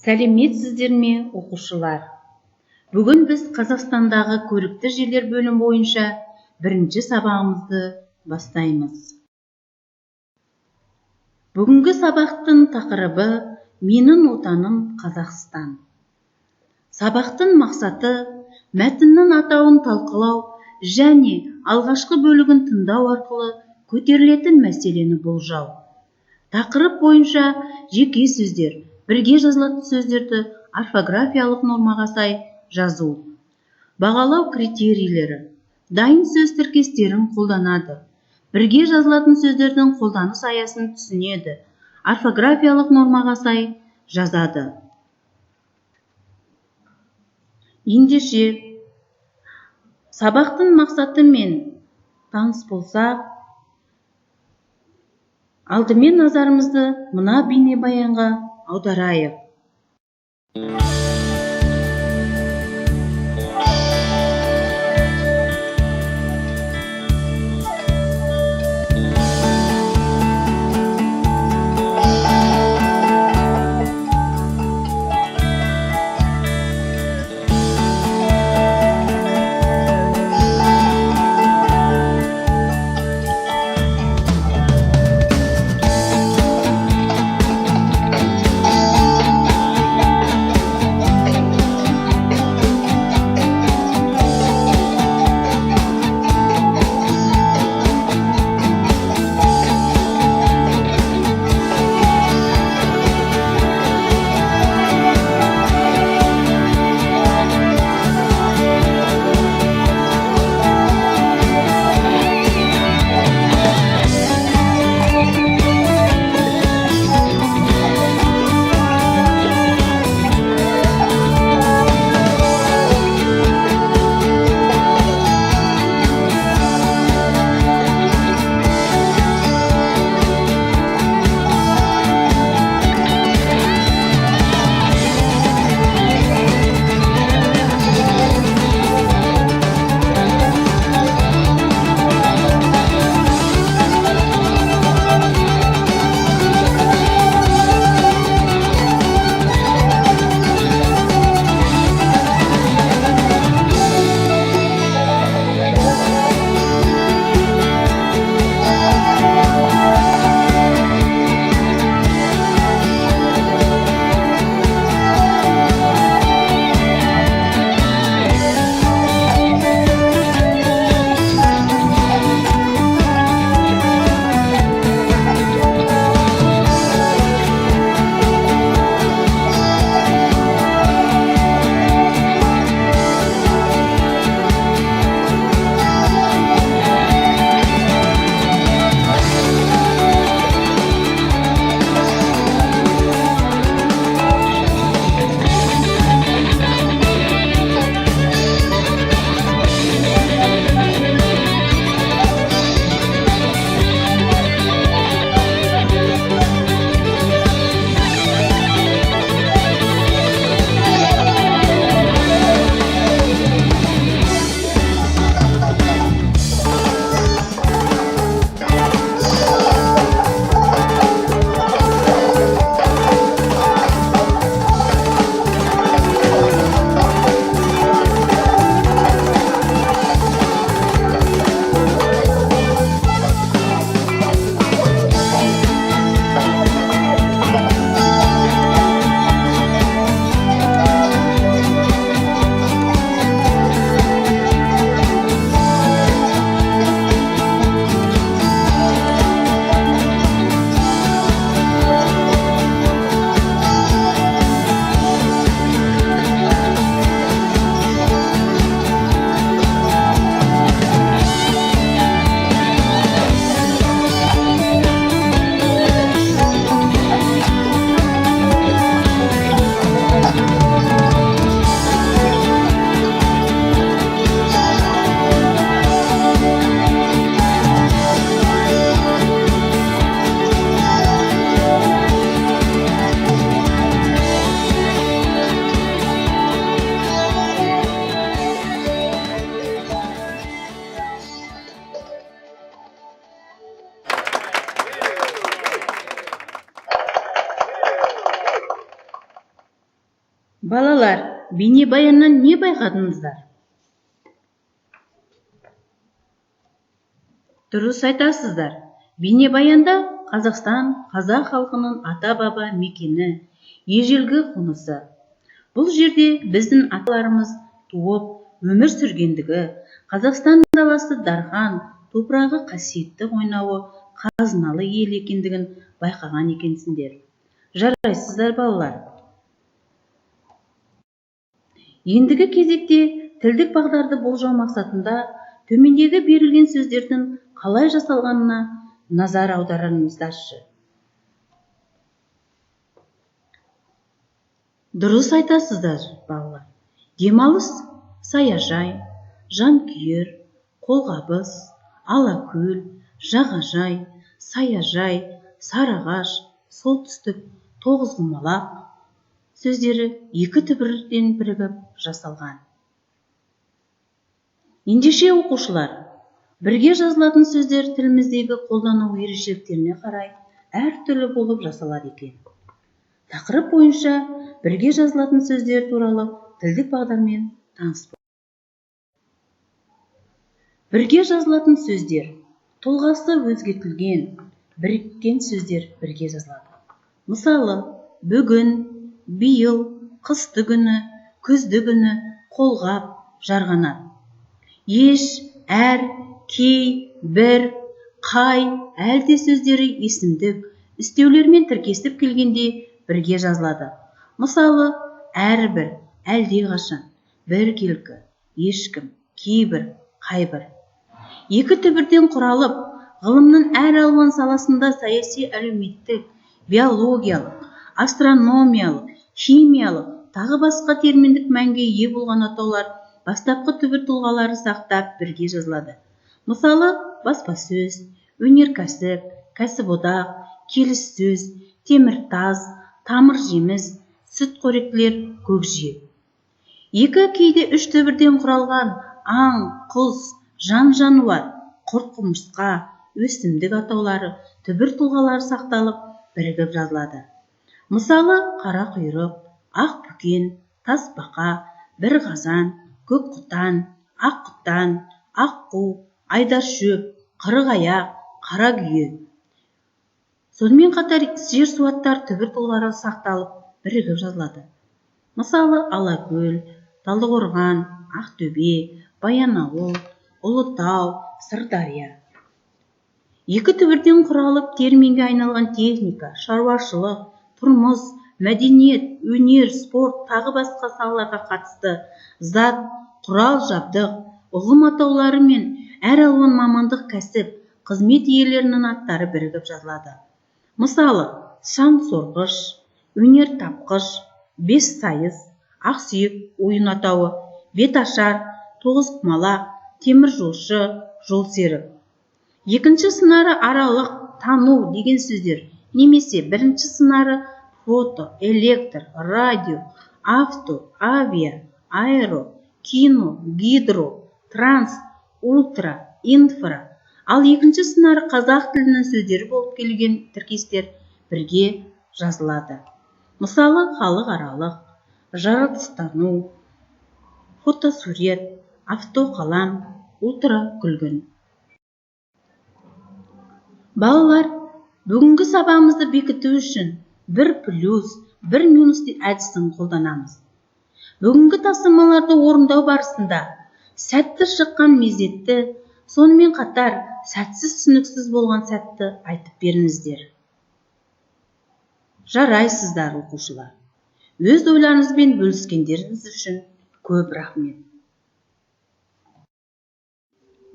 Сәлеметсіздер ме, оқушылар? Бүгін біз Қазақстандағы көрікті жерлер бөлім бойынша бірінші сабағымызды бастаймыз. Бүгінгі сабақтың тақырыбы «Менің отаным Қазақстан». Сабақтың мақсаты мәтіннің атауын талқылау және алғашқы бөлігін тыңдау арқылы көтерілетін мәселені болжау. Тақырып бойынша жеке сөздер, бірге жазылатын сөздерді орфографиялық нормаға сай жазу. Бағалау критерийлері. Дайын сөз тіркестерін қолданады. Бірге жазылатын сөздердің қолданыс аясын түсінеді. Орфографиялық нормаға сай жазады. Ендеше, сабақтың мақсатымен таныс болсақ, алдымен назарымызды мына бейнебаянға аударайық. Балалар, бейнебаяннан не байқадыңыздар? Дұрыс айтасыздар. Бейнебаянда Қазақстан, қазақ халқының ата-баба мекені, ежелгі қонысы. Бұл жерде біздің аталарымыз туып, өмір сүргендігі, Қазақстан даласы дархан, топырағы қасиетті қойнауы, қазыналы ел екендігін байқаған екенсіңдер. Жарайсыздар балалар. Ендігі кезекте тілдік бағдарды болжау мақсатында төмендегі берілген сөздердің қалай жасалғанына назар аударыңыздаршы. Дұрыс айтасыздар, балалар. Демалыс, саяжай, жанкүйер, қолғабыс, алакөл, жағажай, саяжай, сарыағаш, солтүстік, тоғызқұмалақ сөздері екі түбірден бірігіп жасалған. Ендеше оқушылар, бірге жазылатын сөздер тіліміздегі қолдану ерекшеліктеріне қарай әртүрлі болып жасалады екен. Тақырып бойынша бірге жазылатын сөздер туралы тілдік бағдармен таныс болыңыз. Бірге жазылатын сөздер тұлғасы өзгертілген, біріккен сөздер бірге жазылады. Мысалы, бүгін, биыл, қысты күні, күзді күні, қолғап, жарғанат. Еш, әр, кей, бір, қай, әлде сөздері есімдік, үстеулермен тіркесіп келгенде бірге жазылады. Мысалы, әрбір, әлдеқашан, біркелкі, ешкім, кейбір, қайбір. Екі түбірден құралып, ғылымның әр алуан саласында саяси, әлеуметтік, биологиялық, астрономиялық, химиялық, тағы басқа терминдік мәнге ие болған атаулар бастапқы түбір тұлғалары сақтап бірге жазылады. Мысалы, баспасөз, өнеркәсіп, кәсіподақ, келіссөз, теміртаз, тамыр жеміс, сүтқоректілер, көкжиек. Екі кейде үш түбірден құралған аң, құс, жан-жануар, құрт-құмырсқа, өсімдік атаулары түбір тұлғалары сақталып бірігіп жазылады. Мысалы, қара құйрық, ақ бүкен, тасбақа, бір қазан, көк құтан, ақ құтан, аққу, айдаршөп, қырық аяқ, қара күйе. Сонымен қатар жер суаттар түбір тұлғалары сақталып бірігіп жазылады. Мысалы, Алакөл, Талдықорған, Ақтөбе, Баянауыл, Ұлытау, Сырдария. Екі түбірден құралып терминге айналған техника, шаруашылық, тұрмыс, мәдениет, өнер, спорт, тағы басқа салаларға қатысты зат, құрал жабдық, ұғым атаулары мен әр алуан мамандық кәсіп, қызмет иелерінің аттары бірігіп жазылады. Мысалы, шаң сорғыш, өнер тапқыш, бес сайыс, ақсүйек ойын атауы, беташар, тоғызқұмалақ, темір жолшы, жолсерік. Екінші сыңары аралық, тану деген сөздер, немесе бірінші сыңары фото, электр, радио, авто, авиа, аэро, кино, гидро, транс, ультра, инфра. Ал екінші сыңары қазақ тілінің сөздері болып келген тіркестер бірге жазылады. Мысалы, халықаралық, жаратылыстану, фотосурет, автоқалам, ультра күлгін. Балалар, бүгінгі сабағымызды бекіту үшін 1+, 1- әдісін қолданамыз. Бүгінгі тапсырмаларды орындау барысында сәтті шыққан мезетті, сонымен қатар сәтсіз түсініксіз болған сәтті айтып беріңіздер. Жарайсыздар, оқушылар. Өз ойларыңызбен бөліскендеріңіз үшін көп рахмет.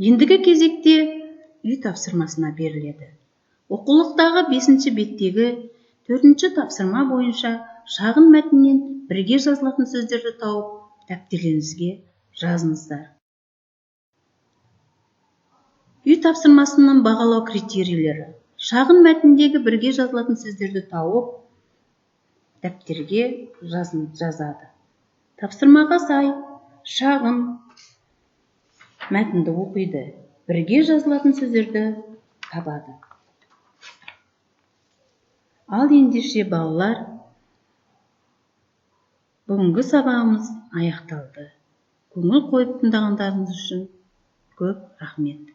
Ендігі кезекте үй тапсырмасына беріледі. Оқулықтағы 5-ші беттегі 4-ші тапсырма бойынша шағын мәтіннен бірге жазылатын сөздерді тауып, дәптерлеріңізге жазыңыздар. Үй тапсырмасының бағалау критерийлері. Шағын мәтіндегі бірге жазылатын сөздерді тауып, дәптерге жазады. Тапсырмаға сай, шағын мәтінді оқиды, бірге жазылатын сөздерді табады. Ал ендеше балалар, Бүгінгі сабағымыз аяқталды. Көңіл қойып тыңдағандарыңыз үшін көп рахмет.